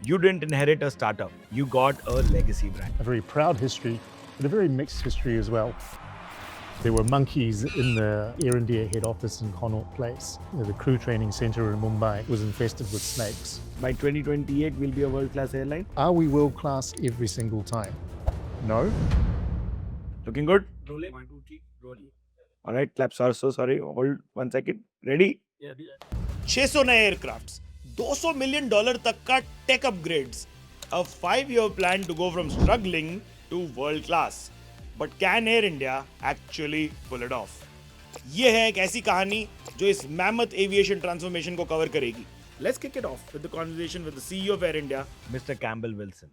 You didn't inherit a startup, you got a legacy brand. A very proud history, but a very mixed history as well. There were monkeys in the Air India head office in Connaught Place. The crew training centre in Mumbai was infested with snakes. By 2028, we'll be a world-class airline. Are we world class every single time? No. Looking good? Rolling. 1, 2, 3, rolling. All right, claps are so sorry. Hold 1 second. Ready? Yeah. 600 नए aircrafts, $200 million तक का tech upgrades, a 5-year plan to go from struggling to world class. But can Air India actually pull it off? ये है एक ऐसी कहानी जो इस mammoth aviation transformation को कवर करेगी. Let's kick it off with the conversation with the CEO of Air India, Mr. Campbell Wilson.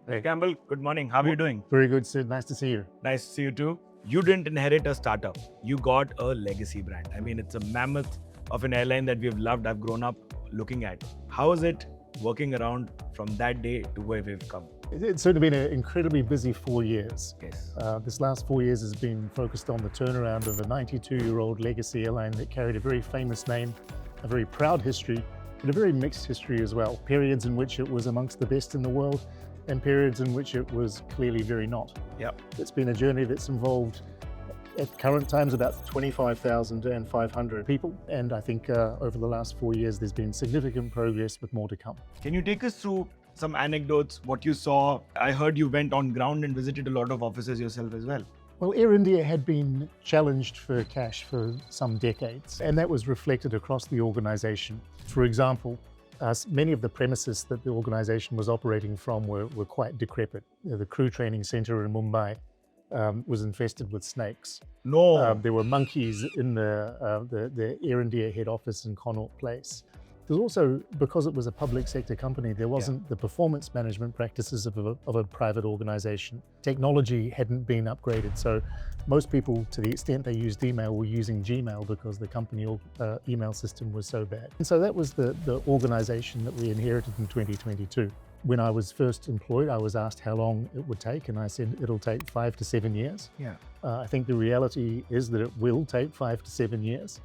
Hey Campbell, good morning. How are you doing? Very good, Sid. Nice to see you. Nice to see you too. You didn't inherit a startup. You got a legacy brand. I mean, it's a mammoth of an airline that we've loved, I've grown up looking at. How is it working around from that day to where we've come? It's certainly been an incredibly busy 4 years. Yes. This last 4 years has been focused on the turnaround of a 92-year-old legacy airline that carried a very famous name, a very proud history, but a very mixed history as well. Periods in which it was amongst the best in the world, and periods in which it was clearly very not. Yep. It's been a journey that's involved, at current times, about 25,500 people. And I think over the last 4 years, there's been significant progress with more to come. Can you take us through some anecdotes, what you saw? I heard you went on ground and visited a lot of offices yourself as well. Well, Air India had been challenged for cash for some decades, and that was reflected across the organisation. For example, many of the premises that the organisation was operating from were quite decrepit. The crew training centre in Mumbai was infested with snakes. No. There were monkeys in the Air India head office in Connaught Place. There's also, because it was a public sector company, there wasn't the performance management practices of a private organisation. Technology hadn't been upgraded, so most people, to the extent they used email, were using Gmail because the company email system was so bad. And so that was the organisation that we inherited in 2022. When I was first employed, I was asked how long it would take, and I said it'll take 5 to 7 years. Yeah. I think the reality is that it will take 5 to 7 years.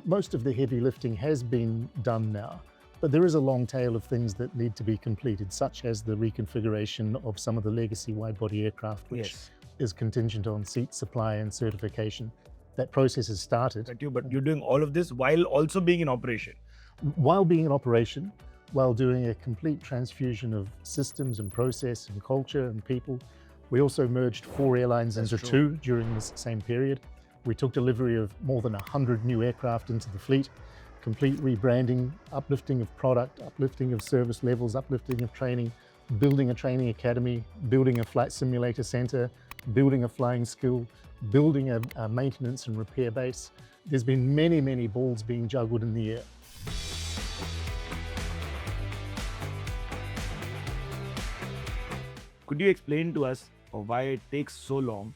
Most of the heavy lifting has been done now, but there is a long tail of things that need to be completed, such as the reconfiguration of some of the legacy wide-body aircraft, which is contingent on seat supply and certification. That process has started. But you're doing all of this while also being in operation. While being in operation, while doing a complete transfusion of systems and process and culture and people. We also merged 4 airlines into 2 during this same period. We took delivery of more than 100 new aircraft into the fleet, complete rebranding, uplifting of product, uplifting of service levels, uplifting of training, building a training academy, building a flight simulator center, building a flying school, building a maintenance and repair base. There's been many, many balls being juggled in the air. Could you explain to us why it takes so long?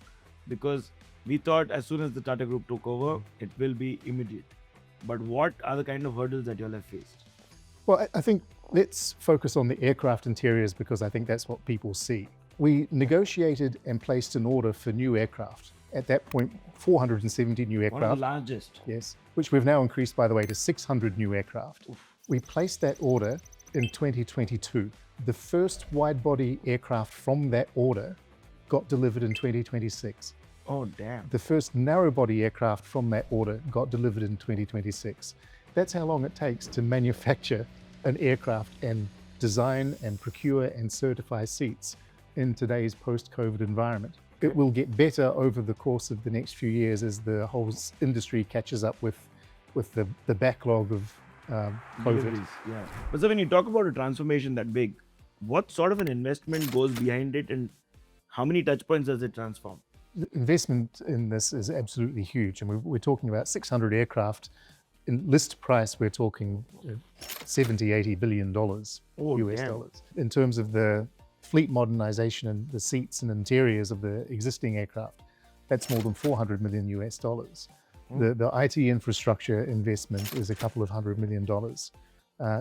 Because we thought as soon as the Tata Group took over, it will be immediate. But what are the kind of hurdles that you all have faced? Well, I think let's focus on the aircraft interiors because I think that's what people see. We negotiated and placed an order for new aircraft. At that point, 470 new aircraft. One of the largest. Yes, which we've now increased, by the way, to 600 new aircraft. Oof. We placed that order in 2022. The first wide-body aircraft from that order got delivered in 2026. Oh, damn. The first narrow-body aircraft from that order got delivered in 2026. That's how long it takes to manufacture an aircraft and design and procure and certify seats in today's post-COVID environment. It will get better over the course of the next few years as the whole industry catches up with the backlog of COVID. Yeah. But so when you talk about a transformation that big, what sort of an investment goes behind it and how many touch points does it transform? The investment in this is absolutely huge. And we're talking about 600 aircraft. In list price, we're talking $70-80 billion US dollars. In terms of the fleet modernization and the seats and interiors of the existing aircraft, that's more than $400 million US dollars. The IT infrastructure investment is a couple of $100 million.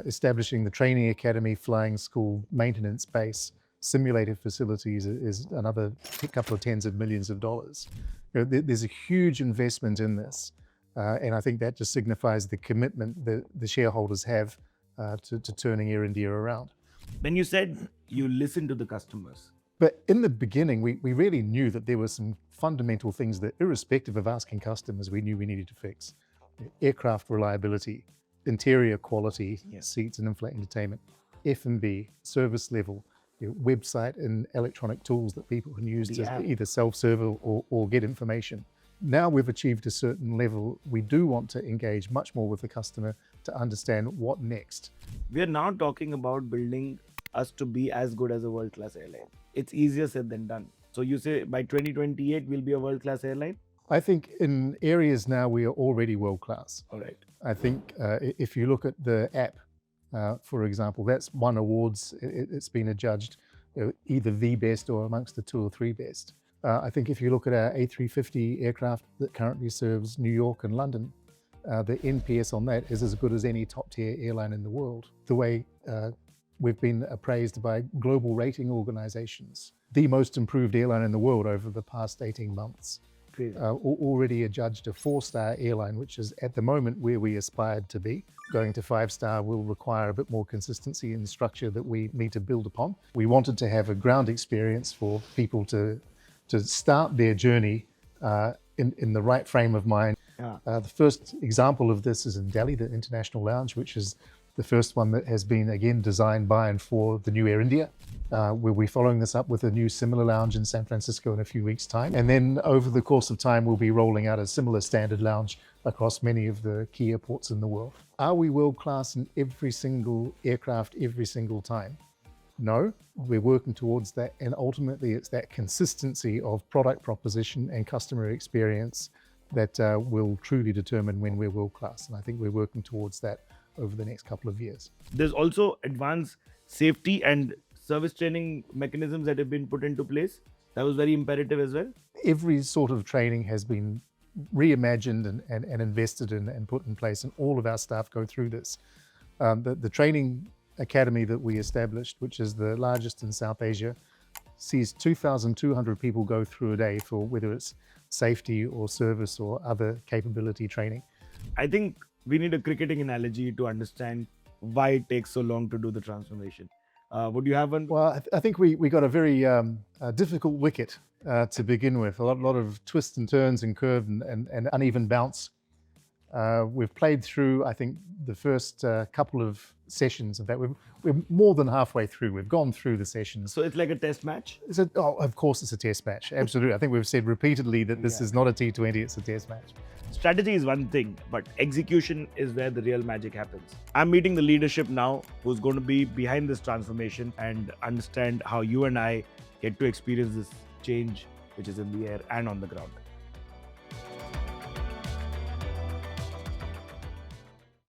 Establishing the training academy, flying school, maintenance base, simulated facilities is another couple of tens of millions of dollars. There's a huge investment in this. And I think that just signifies the commitment that the shareholders have to turning Air India around. When you said you listen to the customers, But in the beginning, we really knew that there were some fundamental things that, irrespective of asking customers, we knew we needed to fix. Aircraft reliability, interior quality, seats and in-flight entertainment, F&B, service level, website and electronic tools that people can use to either self-serve or get information. Now we've achieved a certain level, we do want to engage much more with the customer to understand what next. we are now talking about building us to be as good as a world-class airline. It's easier said than done. So you say by 2028 we'll be a world-class airline? I think in areas now we are already world-class. All right. I think if you look at the app, for example, that's won awards. It's been adjudged either the best or amongst the 2 or 3 best. I think if you look at our A350 aircraft that currently serves New York and London, the NPS on that is as good as any top-tier airline in the world. The way we've been appraised by global rating organizations, the most improved airline in the world over the past 18 months. Already adjudged a 4-star airline, which is at the moment where we aspired to be. Going to 5-star will require a bit more consistency in the structure that we need to build upon. We wanted to have a ground experience for people to start their journey in the right frame of mind. The first example of this is in Delhi, the International Lounge, which is the first one that has been again designed by and for the new Air India. We'll be following this up with a new similar lounge in San Francisco in a few weeks' time. And then over the course of time, we'll be rolling out a similar standard lounge across many of the key airports in the world. Are we world-class in every single aircraft, every single time? No, we're working towards that. And ultimately, it's that consistency of product proposition and customer experience that will truly determine when we're world-class. And I think we're working towards that over the next couple of years. There's also advanced safety and service training mechanisms that have been put into place. That was very imperative as well. Every sort of training has been reimagined and invested in and put in place, and all of our staff go through this. The training academy that we established, which is the largest in South Asia, sees 2,200 people go through a day for whether it's safety or service or other capability training. I think we need a cricketing analogy to understand why it takes so long to do the transformation. Would you have one? Well, I think we got a very difficult wicket to begin with. A lot of twists and turns and curve and uneven bounce. We've played through, I think, the first couple of sessions. In fact, we're more than halfway through. We've gone through the sessions. So it's like a test match? Of course it's a test match. Absolutely. I think we've said repeatedly that this is not a T20, it's a test match. Strategy is one thing, but execution is where the real magic happens. I'm meeting the leadership now who's going to be behind this transformation and understand how you and I get to experience this change which is in the air and on the ground.